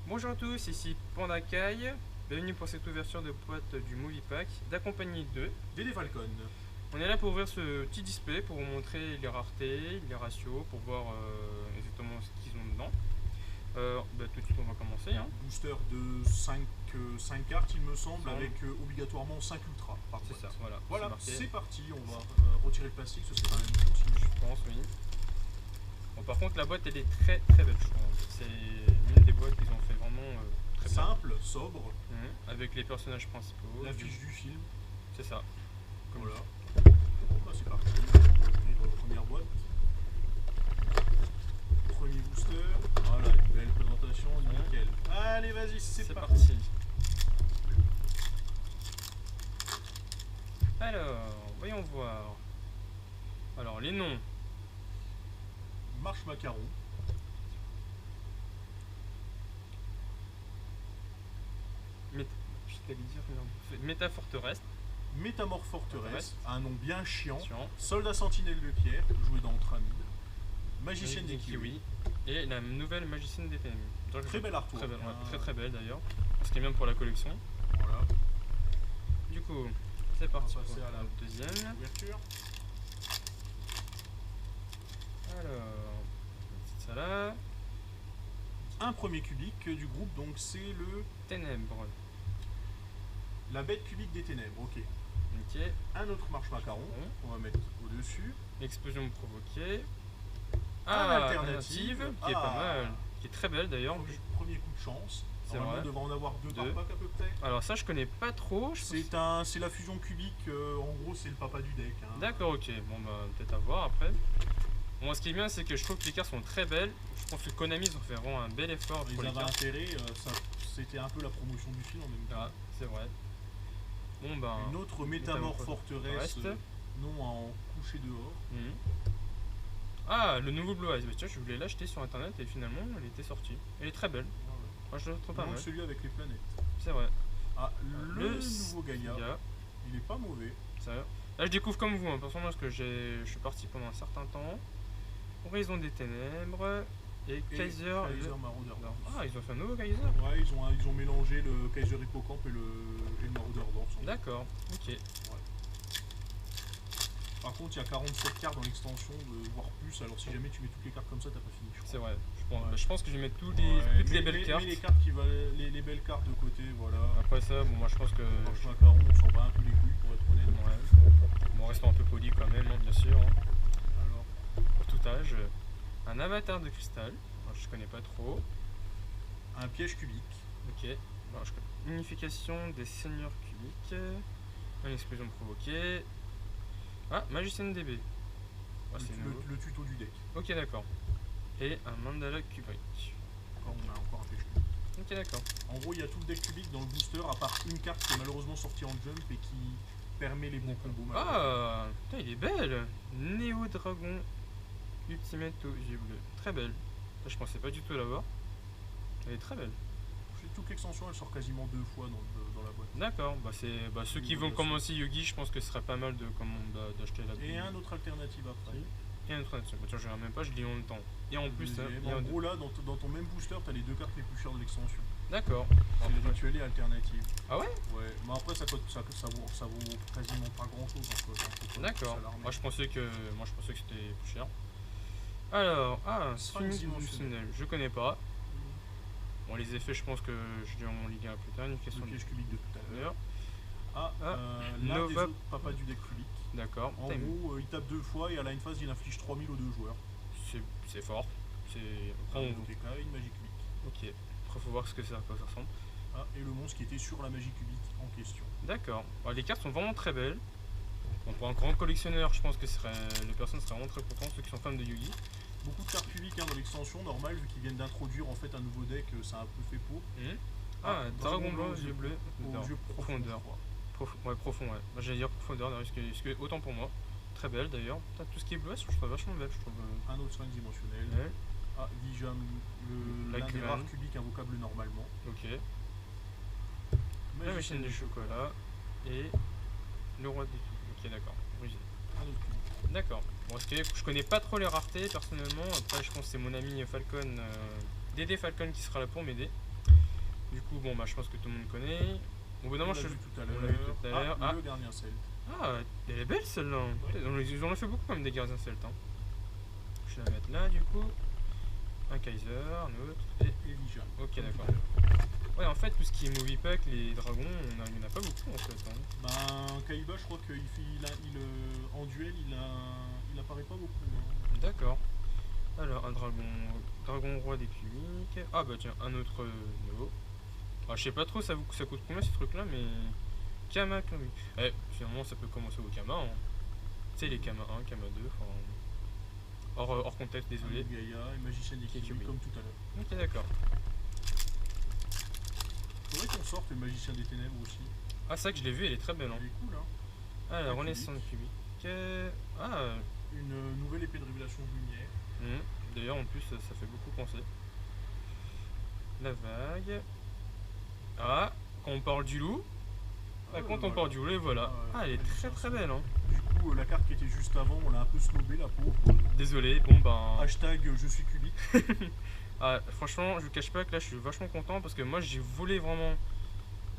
Bonjour à tous, ici Pandakai. Bienvenue pour cette ouverture de boîte du Movie Pack d'accompagnie de DD Falcon. On est là pour ouvrir ce petit display pour vous montrer les raretés, les ratios, pour voir exactement ce qu'ils ont dedans. Tout de suite on va commencer. Hein. Booster de 5 cartes, il me semble, avec obligatoirement 5 ultras par boîte. C'est ça, voilà. Voilà, C'est c'est parti, on va C'est- retirer le plastique, ce sera la même chose. Je pense, oui. Bon, par contre, la boîte elle est très très belle, je trouve. C'est l'une des boîtes qu'ils ont fait vraiment très bien. Simple, sobre, Avec les personnages principaux. l'affiche du film. C'est ça. Comme Voilà. Bon, bah, c'est parti, on va ouvrir la première boîte. Premier booster. Voilà, une belle présentation, nickel. Allez, vas-y, c'est parti. parti. Alors, voyons voir. Alors, les noms. Marche macaron. Métaforteresse. Métamorphe forteresse, un nom bien chiant. Attention. Soldat sentinelle de pierre, joué dans Ultramid. Magicienne des kiwis. kiwis. Et la nouvelle magicienne des ténèbres. Très belle artwork. Très belle, ouais, très belle d'ailleurs. Ce qui est bien pour la collection. Voilà. Du coup, c'est parti On va pour passer à la deuxième. ouverture. Alors, ça là. Un premier cubique du groupe, donc c'est le Ténèbres. la bête cubique des ténèbres. Ok. Ok. Un autre marche macaron. Bon. On va mettre au dessus. Explosion provoquée. Alternative. Qui est pas mal. Qui est très belle d'ailleurs. Premier coup de chance. C'est Normalement, vrai. on devrait en avoir deux par Deux. pack à peu près. Alors ça je connais pas trop. C'est la fusion cubique. En gros, c'est le papa du deck. Hein. D'accord, ok. Bon bah peut-être à voir après. Bon, ce qui est bien c'est que je trouve que les cartes sont très belles. Je pense que Konami ils ont fait vraiment un bel effort Ils pour les avaient cartes. intérêt. C'était un peu la promotion du film en même temps. Ah, c'est vrai. Bon bah. Une autre métamorphe forteresse. Reste. Non en coucher dehors. Mhm. Ah, le nouveau Blue Eyes. Bah, tiens, je voulais l'acheter sur internet et finalement elle était sortie. Elle est très belle. Moi je la trouve pas Non, mal. celui avec les planètes. C'est vrai. Ah, le Le nouveau Gaïa. Il est pas mauvais. Ça va. Là je découvre comme vous, hein, personnellement parce que je suis parti pendant un certain temps. Horizon des Ténèbres et Kaiser. Kaiser Marauder. Ah, ils ont fait un nouveau Kaiser. Ouais, ils ont mélangé le Kaiser Hippocampe et le Marauder d'Or. D'accord, ok. Par contre, il y a 47 cartes dans l'extension, voire plus. Alors, si jamais tu mets toutes les cartes comme ça, t'as pas fini. C'est vrai. Je pense, Ouais. je pense que je vais mettre toutes Ouais, les belles cartes. Mais les cartes qui valent, les belles cartes de côté, voilà. Après ça, bon, moi je pense que. Marche macaron, on s'en bat un peu les couilles pour être honnête. Ouais. Bon, restons un peu poli quand même, hein, bien sûr. Hein. Alors, Pour tout âge. Un avatar de cristal. Alors, je connais pas trop. un piège cubique. Ok. Bon, unification des seigneurs cubiques. Une explosion provoquée. Ah, magicienne DB. Ah, c'est nouveau. Le tuto du deck. Ok, d'accord. Et un mandala cubique. On a encore un piège cubique. Ok, d'accord. En gros, il y a tout le deck cubique dans le booster, à part une carte qui est malheureusement sortie en jump et qui permet les bons combos. Ah, putain, il est belle. Néo Dragon Ultimate aux yeux bleus. Très belle. Ça, je pensais pas du tout l'avoir. Elle est très belle. Toute l'extension, elle sort quasiment 2 fois dans la boîte. D'accord. Ceux qui vont commencer Yugi, je pense que ce serait pas mal d'acheter la. Et un autre alternative après. Et un autre addition. Tiens, je regarde même pas, je lis en même temps. Et en plus, Deuxième. il y a En un gros, là, dans ton même booster, t'as les deux cartes les plus chères de l'extension. D'accord. C'est les rituels et alternatives. Ah ouais? Ouais, mais après, ça vaut quasiment pas grand chose. D'accord. Moi je pensais que c'était plus cher. Alors, un Sphinx Sphinx dimensionnel. dimensionnel, je connais pas. Bon, les effets, je pense que je dirais en Ligue 1 plus tard. Une question Le piège cubique de tout à l'heure. Ah, L'un des Nova. autres papas du deck cubique. D'accord. En gros, il tape 2 fois et à la une phase, il inflige 3000 aux deux joueurs. C'est fort. C'est. Après, on. TK, une magie cubique. Ok. Après, faut voir ce que ça, à quoi ça ressemble. Ah, et le monstre qui était sur la magie cubique en question. D'accord. Bon, les cartes sont vraiment très belles. Bon, pour un grand collectionneur, je pense que les personnes seraient vraiment très contentes, ceux qui sont fans de Yugi. Beaucoup de cartes cubiques dans l'extension, normal, vu qu'ils viennent d'introduire en fait un nouveau deck, ça a un peu fait pour. Ah, Dragon blanc aux yeux bleus. Aux yeux Profondeur. Ouais, profond, ouais. Moi, j'allais dire profondeur, autant pour moi. Très belle d'ailleurs. Tout ce qui est bleu, je trouve vachement belle. Je trouve, Un autre Sphinx dimensionnel. ouais. Ah, Vijam, l'un des Cubane. rares cubiques invocable normalement. Ok. La machine du chocolat. Et le roi des cubes. Ok, d'accord. Oui, Un autre cubique. d'accord. Bon, je connais pas trop les raretés personnellement. Après, je pense que c'est mon ami Falcon, DD Falcon, qui sera là pour m'aider. Du coup, bon, bah, je pense que tout le monde connaît. Au bout d'un On moment, l'a je. vu tout à On l'a vu tout à l'heure. l'heure. Ah, Le gardien celte. ah, elle est belle celle-là. Ouais. Ils en ont fait beaucoup comme des gardiens celtes. Hein. Je vais la mettre là, du coup. Un Kaiser, un autre. Et. Et Vijan. Ok, comme d'accord. tout à l'heure. Ouais, en fait, tout ce qui est movie pack, les dragons, il n'y en a pas beaucoup en fait. Hein. Ben, Kaiba, je crois en duel, il apparaît pas beaucoup. Hein. D'accord. Alors, un dragon roi des cubiques. Ah, bah tiens, un autre Néo. Ah, je sais pas trop, ça coûte combien ces trucs là, mais. Kama, oui. Eh, finalement, ça peut commencer au Kama. Hein. Tu sais, les Kama 1, Kama 2, enfin. Hors contexte, désolé. Gaïa et magicien des Kikumi. Kiwi, comme tout à l'heure. Ok, d'accord. Faudrait qu'on sorte le magicien des ténèbres aussi. Ah, c'est vrai que je l'ai vu, elle est très belle. Hein. Elle est cool, hein. Ah, la Un renaissance cubique. Ah, Une nouvelle épée de révélation lumière. d'ailleurs, en plus, ça fait beaucoup penser. La vague. Ah, quand on parle du loup. Ah, quand on voilà. parle du loup, et voilà. Ah, elle est très très belle. Hein. Du coup, la carte qui était juste avant, on l'a un peu snobée, la pauvre. Désolé, bon ben. Hashtag je suis cubique. Ah, franchement, je vous cache pas que là, je suis vachement content parce que moi, j'ai volé vraiment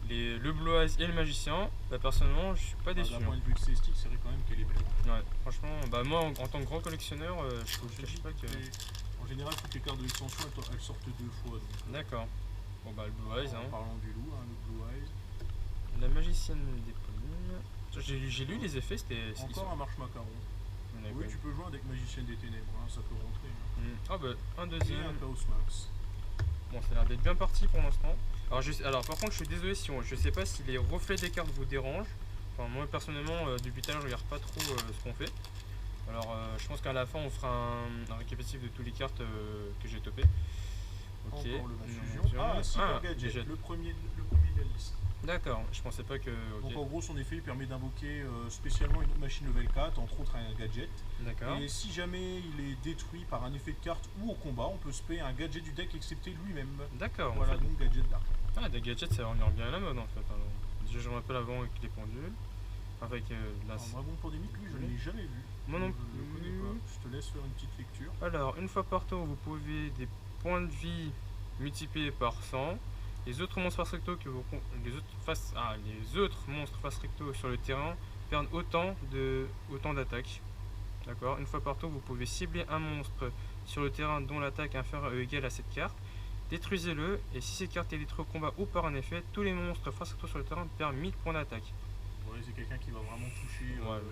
le Blue Eyes et le magicien. Bah, personnellement, je suis pas déçu. D'un point de vue esthétique, c'est vrai quand même qu'elle est belle. Ouais, franchement, bah moi, en tant que grand collectionneur, je vous cache pas que. En général, toutes les cartes de l'extension, elles sortent 2 fois. donc, D'accord. Bon bah, le Blue Eyes, En hein. parlant du loup, le Blue Eyes. La magicienne des collines. J'ai lu les effets, c'était. Encore un marche macaron. Oui, tu peux jouer un deck magicien des ténèbres, hein, ça peut rentrer. Hein. Ah bah, un Et un deuxième. Chaos Max. Bon, ça a l'air d'être bien parti pour l'instant. Alors, par contre, je suis désolé si je sais pas si les reflets des cartes vous dérangent. Enfin, moi personnellement, depuis tout à l'heure, je regarde pas trop ce qu'on fait. Alors, je pense qu'à la fin, on fera un récapitulatif de toutes les cartes que j'ai topées. Ok. Encore le match Non, fusion. Ah, Super déjà. Gadget, le premier de la liste. D'accord, je pensais pas que. Ok. Donc en gros, son effet il permet d'invoquer spécialement une machine level 4, entre autres un gadget. D'accord. Et si jamais il est détruit par un effet de carte ou au combat, on peut spé un gadget du deck excepté lui-même. D'accord. Voilà en fait. donc gadget d'arc. Ah, des gadgets, ça va revenir bien à la mode en fait. Alors. Déjà, je me rappelle avant avec les pendules. Avec la. Un dragon pandémique, lui, je ne l'ai jamais vu. Moi non Je le connais pas. Je te laisse faire une petite lecture. Alors, une fois par tour, vous pouvez des points de vie multipliés par 100. Les autres monstres face recto les autres monstres face recto sur le terrain perdent autant d'attaques. D'accord. Une fois par tour, vous pouvez cibler un monstre sur le terrain dont l'attaque est inférieure ou égale à cette carte. Détruisez-le, et si cette carte est détruite au combat ou par un effet, tous les monstres face recto sur le terrain perdent 1000 points d'attaque. Ouais, c'est quelqu'un qui va vraiment toucher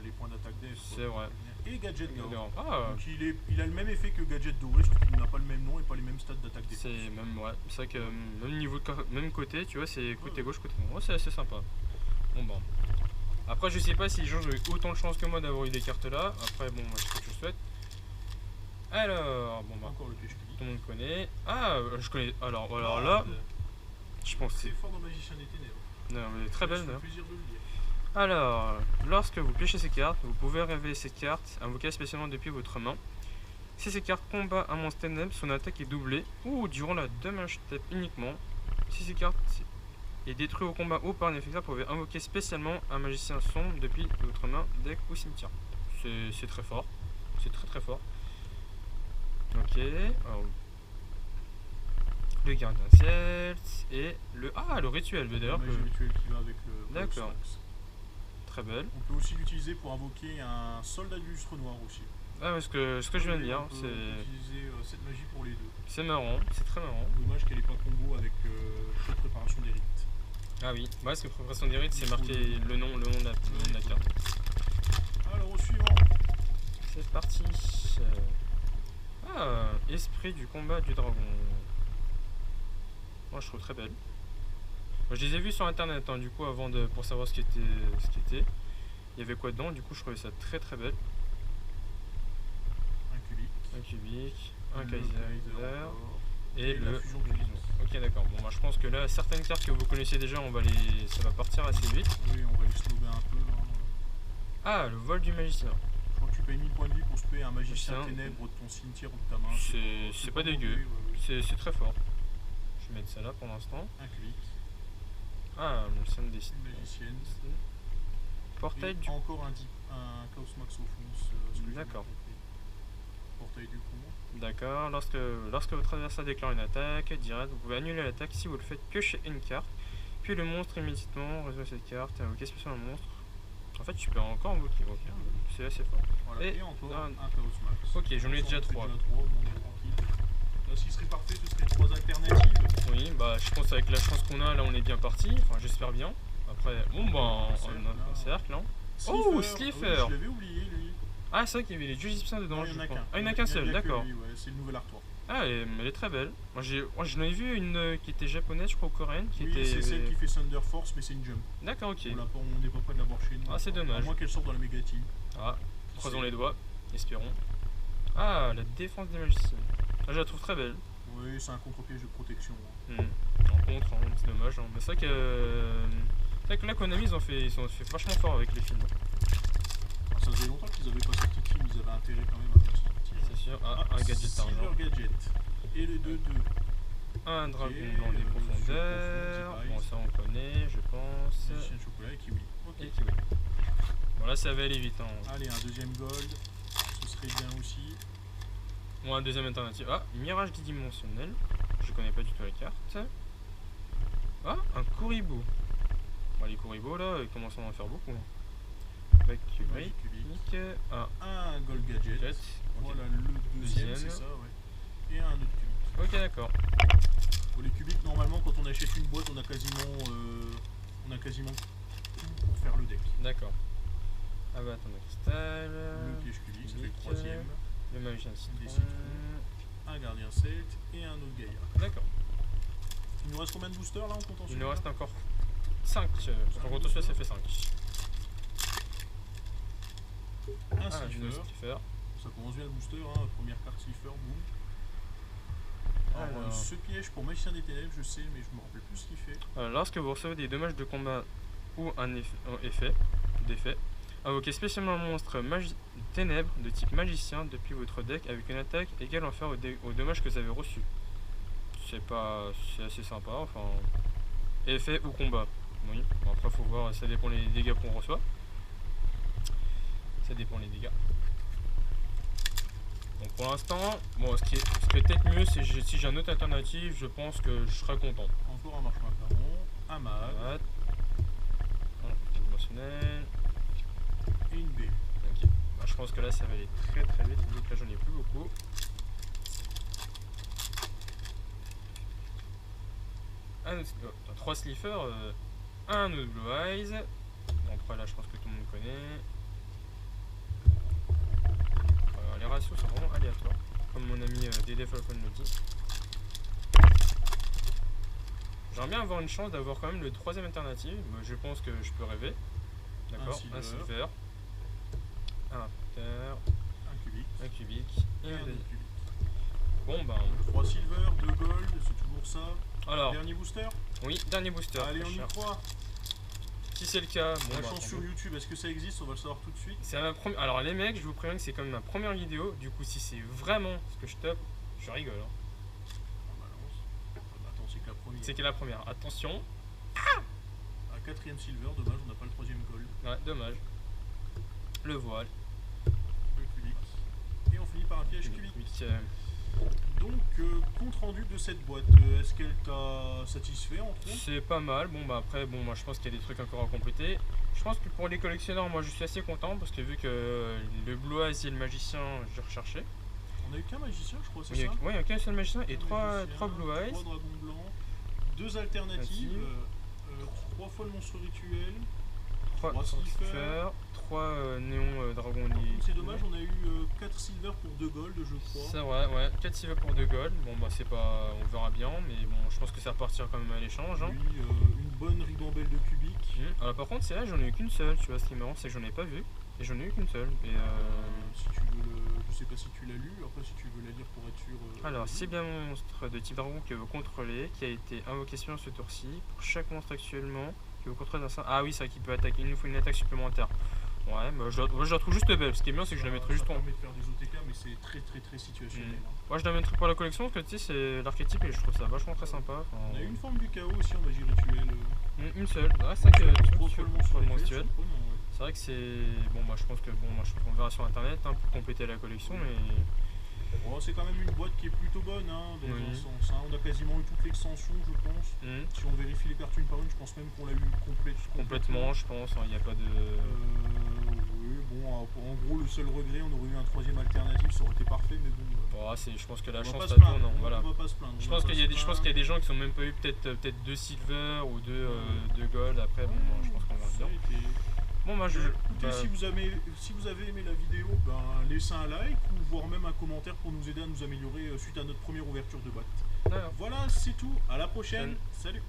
les points d'attaque d'Ef. C'est vrai. Et gadget d'or. Ah, Donc il a le même effet que gadget doré, sauf qu'il n'a pas le même nom et pas les mêmes stats d'attaque d'Ef. c'est même ouais, c'est vrai que même côté, tu vois, c'est côté gauche, côté droit. Ouais, c'est assez sympa. Bon bah. Après, je sais pas si les gens ont eu autant de chance que moi d'avoir eu des cartes là. Après, bon, moi, je sais ce que je souhaite. Alors, bon bah, Encore le piège cubique. tout le monde connaît. Ah, je connais. Alors là, je pense que C'est fort dans Magicien des Ténèbres. non, mais très belle. Ça me Là. fait plaisir de le lire. Alors, lorsque vous piochez ces cartes, vous pouvez révéler cette carte invoquée spécialement depuis votre main. Si cette carte combat un monstre ténèbre, son attaque est doublée ou durant la damage step uniquement. Si cette carte est détruite au combat ou par un effet, vous pouvez invoquer spécialement un magicien sombre depuis votre main, deck ou cimetière. C'est très fort. C'est très très fort. Ok. Alors, le gardien celte et le rituel. D'ailleurs, Le rituel qui va avec le D'accord. Chaos Max. très belle. On peut aussi l'utiliser pour invoquer un soldat du lustre noir aussi. Ah, mais ce que je viens de dire, On peut utiliser cette magie pour les deux. c'est marrant, c'est très marrant. Dommage qu'elle n'ait pas combo avec la préparation des rites. Ah oui, bah, parce que préparation des rites, c'est marqué le nom de la carte. Alors au suivant. C'est parti. Ah, esprit du combat du dragon. Moi, je trouve très belle. Moi, je les ai vus sur internet, hein, du coup, pour savoir ce qui était. Il y avait quoi dedans, du coup, je trouvais ça très très belle. Un cubique. Un Le Kaiser encore. et la le fusion cubique. Ok, d'accord. Bon, bah, je pense que là, certaines cartes que vous connaissez déjà, ça va partir assez vite. Oui, on va les snobber un peu. Hein. Ah, le vol du magicien. Je crois que tu payes 1000 points de vie pour se payer un magicien Magicien. ténèbre de ton cimetière ou de ta main. C'est pas dégueu. mauvais, ouais. C'est très fort. Je vais mettre ça là pour l'instant. Un cubique. Ah, le scène des Une magicienne. portail Et du. encore un Chaos Max au fond. D'accord. portail du con. D'accord, lorsque votre adversaire déclare une attaque directe, vous pouvez annuler l'attaque si vous le faites piocher une carte, puis le monstre immédiatement résout cette carte et invoquer spécialement le monstre. En fait, tu peux encore invoquer, ok, c'est assez fort. Voilà, et encore un- un Chaos Max. Ok, j'en ai déjà 3. Bon, on est tranquille. Là, ce qui serait parfait, ce serait 3 alternatives. Oui, bah je pense avec la chance qu'on a, là on est bien parti, enfin j'espère bien. Après, bon bah, on a un cercle, hein. Oh, Slifer. Je l'avais oublié, lui. Ah, c'est vrai qu'il y avait les dieux égyptiens dedans. Non, il y en a qu'un. Ah, il n'y en a qu'un seul, d'accord. Ouais, c'est le nouvel artwork. Ah, elle est très belle. Moi, j'en ai vu une qui était japonaise, je crois, ou coréenne. Oui, c'est celle qui fait Thunder Force, mais c'est une jump. D'accord, ok. On n'est pas près de l'avoir chez nous. Ah, c'est dommage. À moins qu'elle sorte dans la méga team. Ah, croisons les doigts, espérons. Ah, la défense des magiciens. Ah, je la trouve très belle. Oui, c'est un contre-piège de protection. En contre, hein, c'est dommage. Hein. Mais c'est vrai que là, Konami, ils ont fait vachement fort avec les films. Alors, ça faisait longtemps qu'ils avaient pas sorti de film, ils avaient intérêt quand même à faire sortir. C'est sûr. Ah, un gadget d'argent. Silver Gadget. Et le 2-2. Un dragon dans les profondeurs. Bon, ça on connaît, je pense. Magicien de chocolat et kiwi. Ok. Et kiwi. Bon, là, ça va aller vite. Hein. Allez, un deuxième gold. Ce serait bien aussi. Bon, un deuxième alternative. Ah, mirage dimensionnel. Je connais pas du tout la carte. Ah, un Kuribo. Bon, les Kuribo là, ils commencent à en faire beaucoup. Avec Magic cubique. Un gold gadget. Okay. Voilà le deuxième, c'est ça, ouais. Et un autre cubique. Ok, d'accord. Pour les cubiques, normalement, quand on achète une boîte, on a quasiment tout pour faire le deck. D'accord. Ah bah attends, cristal. Le piège cubique, ça fait le troisième. Le magicien Des citron. citrons. Un gardien celte et un autre Gaïa. D'accord. Il nous reste combien de boosters là en comptant? Il nous reste encore 5. En comptant celui-là, ça fait 5. Un Slifer. Slifer. Ça commence bien le booster, hein. Première carte Slifer, boum. Alors, ce piège pour Magicien des Ténèbres, je sais, mais je me rappelle plus ce qu'il fait. Lorsque vous recevez des dommages de combat ou un d'effet, invoquez spécialement un monstre ténèbres de type magicien depuis votre deck avec une attaque égale en faire au dommage que vous avez reçu. C'est assez sympa, enfin. Effet ou combat. Oui, bon, après faut voir, ça dépend les dégâts qu'on reçoit. Ça dépend les dégâts. Donc pour l'instant, bon, ce qui serait peut-être mieux, c'est si j'ai une autre alternative, je pense que je serais content. Encore un marche-macaron, un mag, un dimensionnel et une baie. Ok, bah, je pense que là ça va aller très très vite, vu que là j'en ai plus beaucoup. Un autre, 3 Slifer, un autre Blue Eyes. Bon, après là je pense que tout le monde connaît. Les ratios sont vraiment aléatoires, comme mon ami Dédé Falcon le dit. J'aimerais bien avoir une chance d'avoir quand même le troisième alternative, mais je pense que je peux rêver. D'accord, un Silver, un Raptor, un cubique et un cubique. Bon ben. 3 Silver, 2 Gold, c'est toujours ça. Alors, dernier booster? Oui, dernier booster. Allez, on y croit. Si c'est le cas, bon, la chance sur YouTube, est-ce que ça existe? On va le savoir tout de suite. C'est ma première. Alors les mecs, je vous préviens que c'est comme ma première vidéo. Du coup, si c'est vraiment ce que je tape, je rigole. Hein. On balance. Attends, c'est que la première. C'est que la première. Attention. Un 4ème Silver, dommage, on n'a pas le 3ème Gold. Ouais, dommage. Le voile. Le cubique. Et on finit par un piège cubique. Donc, compte rendu de cette boîte, est-ce qu'elle t'a satisfait entre autres? C'est pas mal. Bon, bah après, bon, moi je pense qu'il y a des trucs encore à compléter. Je pense que pour les collectionneurs, moi je suis assez content parce que vu que le Blue Eyes et le magicien, j'ai recherché. On a eu qu'un magicien, je crois, c'est ça? Oui, il y a qu'un seul magicien et 3 Blue Eyes. 3 dragons blancs, 2 alternatives, 3 fois le monstre rituel, 3 Slifer, 3 néons dragons. C'est dommage, on a eu 4 silver pour 2 gold, je crois. C'est vrai, ouais, 4 silver pour 2 gold. Bon, bah, c'est pas. On verra bien, mais bon, je pense que ça repartira quand même à l'échange. Hein. Oui, une bonne ribambelle de cubique. Alors, par contre, c'est là, j'en ai eu qu'une seule. Tu vois, ce qui est marrant, c'est que j'en ai pas vu. Et j'en ai eu qu'une seule. Et si tu veux je sais pas si tu l'as lu, après, si tu veux la lire pour être sûr. Alors, c'est bien mon monstre de type dragon que vous contrôlez, qui a été invoqué sur ce tour-ci. Pour chaque monstre actuellement que vous contrôlez dans ça. Ah oui, c'est vrai qu'il peut attaquer. Il nous faut une attaque supplémentaire. Ouais, bah, je la trouve juste belle. Ce qui est bien, c'est que je la mettrai juste en. Ça permet de faire des OTK, mais c'est très situationnel. Moi, je la mettrai pour la collection parce que tu sais, c'est l'archétype et je trouve ça vachement très sympa. Enfin, on a eu une forme du chaos aussi en magie rituelle. Une seule. Ah, c'est vrai que tu peux le mensuel. C'est vrai que c'est. Bon, bah, je pense que bon, moi, on verra sur internet hein, pour compléter la collection, mais. Bon, c'est quand même une boîte qui est plutôt bonne, hein, dans un sens. Hein. On a quasiment eu toute l'extension, je pense. Si on vérifie les cartes une par une, je pense même qu'on l'a eu complètement, je pense. Il n'y a pas de... oui, bon, en gros, le seul regret, on aurait eu un troisième alternatif, ça aurait été parfait, mais bon... je pense que la chance, ça tourne, voilà. On va pas se plaindre. Je pense qu'il y a des gens qui sont même pas eu peut-être 2 silver ou 2 gold. Après, bon, je pense qu'on va bien. Bon, bah, écoutez, si vous avez aimé la vidéo, ben, laissez un like ou voire même un commentaire pour nous aider à nous améliorer suite à notre première ouverture de boîte. Voilà, c'est tout. À la prochaine. Salut.